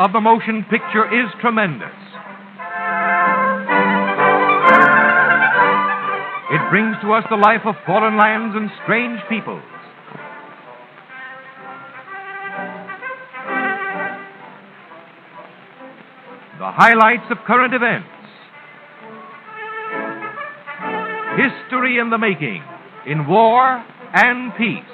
of the motion picture is tremendous. It brings to us the life of foreign lands and strange peoples. The highlights of current events. History in the making, in war and peace.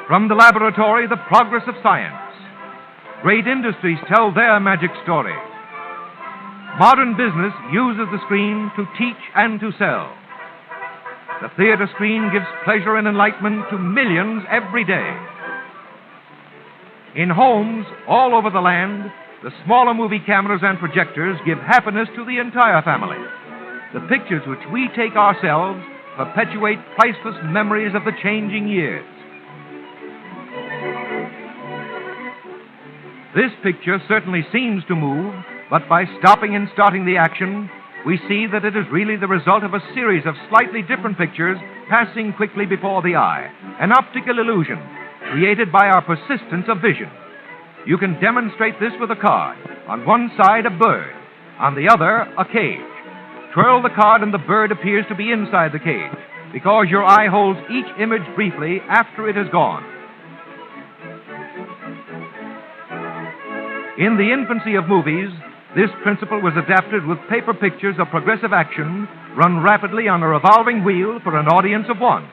From the laboratory, the progress of science. Great industries tell their magic story. Modern business uses the screen to teach and to sell. The theater screen gives pleasure and enlightenment to millions every day. In homes all over the land, the smaller movie cameras and projectors give happiness to the entire family. The pictures which we take ourselves perpetuate priceless memories of the changing years. This picture certainly seems to move, but by stopping and starting the action, we see that it is really the result of a series of slightly different pictures passing quickly before the eye, an optical illusion created by our persistence of vision. You can demonstrate this with a card. On one side, a bird. On the other, a cage. Twirl the card and the bird appears to be inside the cage, because your eye holds each image briefly after it has gone. In the infancy of movies, this principle was adapted with paper pictures of progressive action run rapidly on a revolving wheel for an audience of one.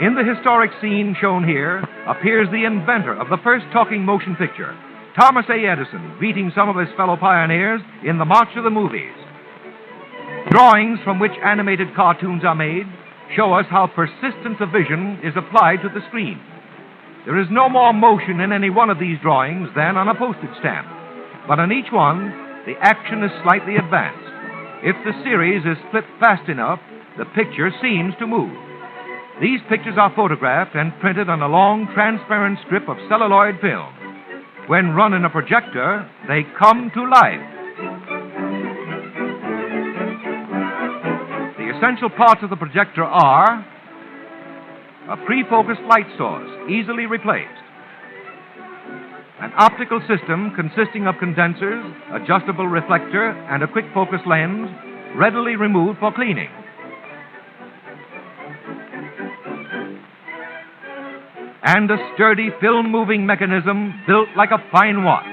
In the historic scene shown here appears the inventor of the first talking motion picture, Thomas A. Edison, greeting some of his fellow pioneers in the March of the Movies. Drawings from which animated cartoons are made show us how persistence of vision is applied to the screen. There is no more motion in any one of these drawings than on a postage stamp, but on each one, the action is slightly advanced. If the series is flipped fast enough, the picture seems to move. These pictures are photographed and printed on a long, transparent strip of celluloid film. When run in a projector, they come to life. The essential parts of the projector are a pre-focused light source, easily replaced, an optical system consisting of condensers, adjustable reflector, and a quick focus lens, readily removed for cleaning. And a sturdy film-moving mechanism built like a fine watch.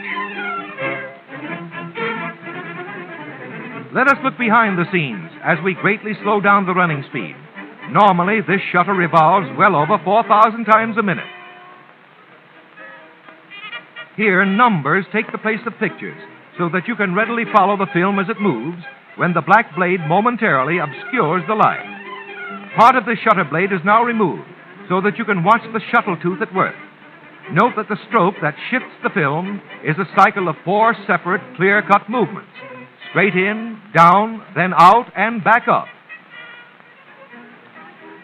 Let us look behind the scenes as we greatly slow down the running speed. Normally, this shutter revolves well over 4,000 times a minute. Here, numbers take the place of pictures, so that you can readily follow the film as it moves when the black blade momentarily obscures the light. Part of the shutter blade is now removed, so that you can watch the shuttle tooth at work. Note that the stroke that shifts the film is a cycle of 4 separate, clear-cut movements. Straight in, down, then out, and back up.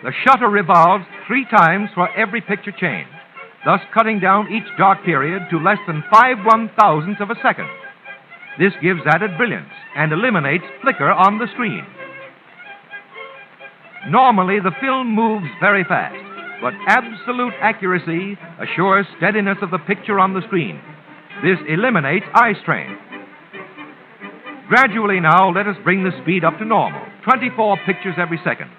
The shutter revolves 3 times for every picture change, thus cutting down each dark period to less than 5/1000ths of a second. This gives added brilliance and eliminates flicker on the screen. Normally, the film moves very fast, but absolute accuracy assures steadiness of the picture on the screen. This eliminates eye strain. Gradually now, let us bring the speed up to normal, 24 pictures every second.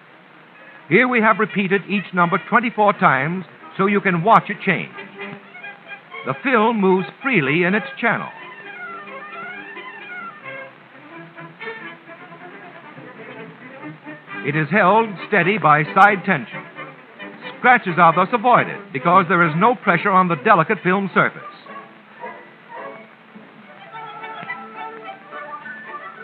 Here we have repeated each number 24 times so you can watch it change. The film moves freely in its channel. It is held steady by side tension. Scratches are thus avoided because there is no pressure on the delicate film surface.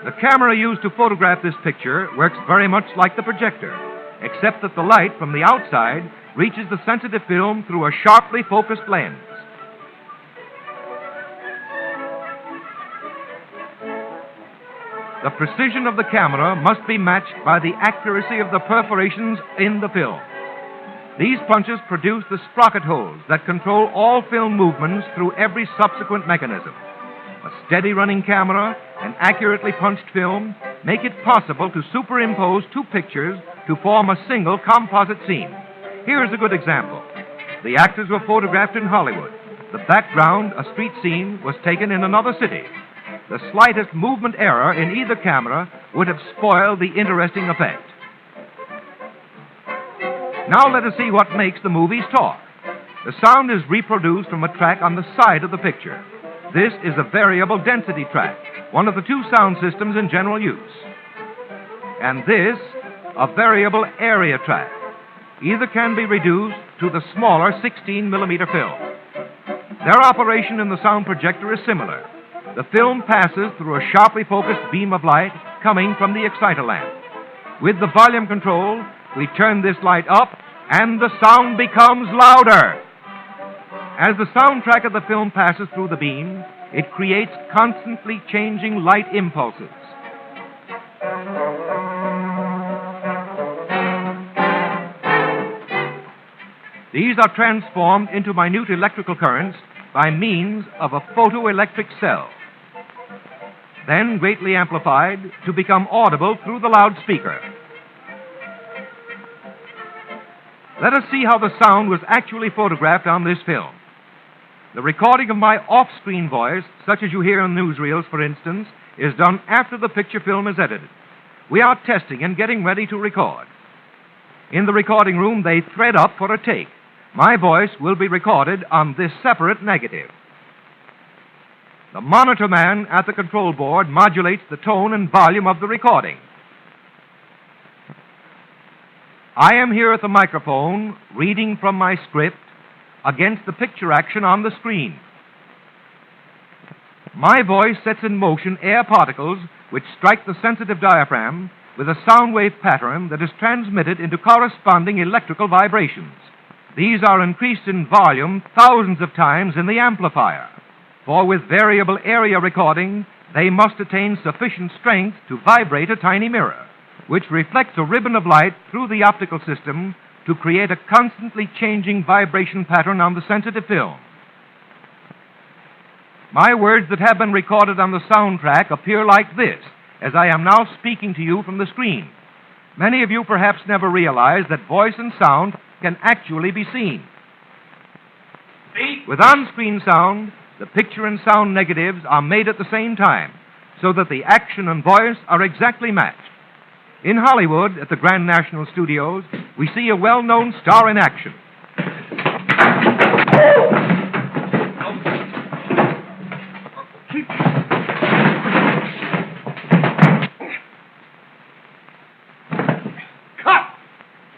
The camera used to photograph this picture works very much like the projector, except that the light from the outside reaches the sensitive film through a sharply focused lens. The precision of the camera must be matched by the accuracy of the perforations in the film. These punches produce the sprocket holes that control all film movements through every subsequent mechanism. A steady running camera and accurately punched film make it possible to superimpose 2 pictures to form a single composite scene. Here's a good example. the actors were photographed in Hollywood. The background, a street scene, was taken in another city. The slightest movement error in either camera would have spoiled the interesting effect. Now let us see what makes the movies talk. The sound is reproduced from a track on the side of the picture. This is a variable density track, one of the two sound systems in general use. And this, a variable area track. Either can be reduced to the smaller 16-millimeter film. Their operation in the sound projector is similar. The film passes through a sharply focused beam of light coming from the exciter lamp. With the volume control, we turn this light up, and the sound becomes louder. As the soundtrack of the film passes through the beam, it creates constantly changing light impulses. These are transformed into minute electrical currents by means of a photoelectric cell, then greatly amplified to become audible through the loudspeaker. Let us see how the sound was actually photographed on this film. The recording of my off-screen voice, such as you hear in newsreels, for instance, is done after the picture film is edited. We are testing and getting ready to record. In the recording room, they thread up for a take. My voice will be recorded on this separate negative. The monitor man at the control board modulates the tone and volume of the recording. I am here at the microphone, reading from my script against the picture action on the screen. My voice sets in motion air particles which strike the sensitive diaphragm with a sound wave pattern that is transmitted into corresponding electrical vibrations. These are increased in volume thousands of times in the amplifier, for with variable area recording, they must attain sufficient strength to vibrate a tiny mirror, which reflects a ribbon of light through the optical system to create a constantly changing vibration pattern on the sensitive film. My words that have been recorded on the soundtrack appear like this, as I am now speaking to you from the screen. Many of you perhaps never realize that voice and sound can actually be seen. With on-screen sound, the picture and sound negatives are made at the same time, so that the action and voice are exactly matched. In Hollywood, at the Grand National Studios, we see a well-known star in action. Cut!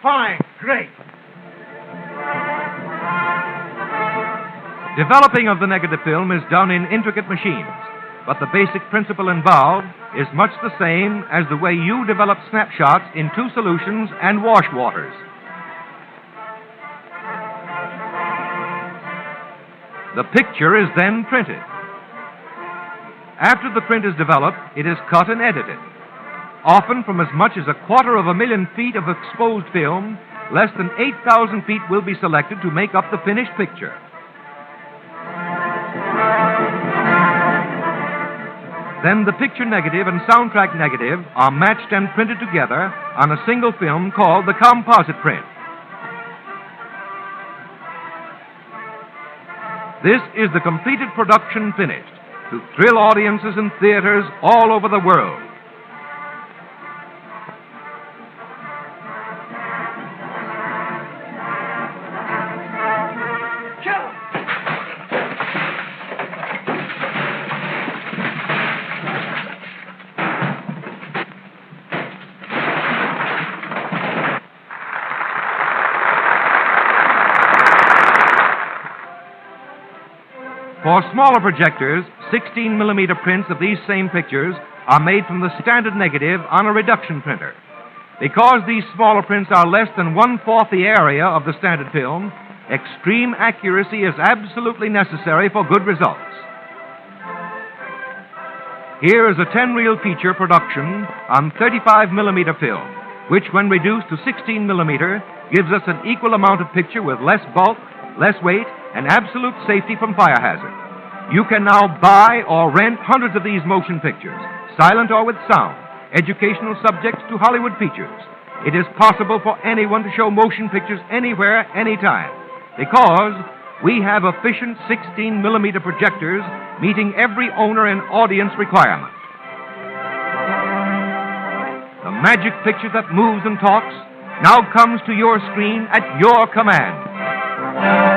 Fine, great. Developing of the negative film is done in intricate machines, but the basic principle involved is much the same as the way you develop snapshots in two solutions and wash waters. The picture is then printed. After the print is developed, it is cut and edited. Often from as much as 250,000 feet of exposed film, less than 8,000 feet will be selected to make up the finished picture. Then the picture negative and soundtrack negative are matched and printed together on a single film called the composite print. This is the completed production finished to thrill audiences in theaters all over the world. For smaller projectors, 16-millimeter prints of these same pictures are made from the standard negative on a reduction printer. Because these smaller prints are less than 1/4 the area of the standard film, extreme accuracy is absolutely necessary for good results. Here is a 10-reel feature production on 35-millimeter film, which, when reduced to 16-millimeter, gives us an equal amount of picture with less bulk, less weight, and absolute safety from fire hazard. You can now buy or rent hundreds of these motion pictures, silent or with sound, educational subjects to Hollywood features. It is possible for anyone to show motion pictures anywhere, anytime. Because we have efficient 16-millimeter projectors meeting every owner and audience requirement. The magic picture that moves and talks now comes to your screen at your command.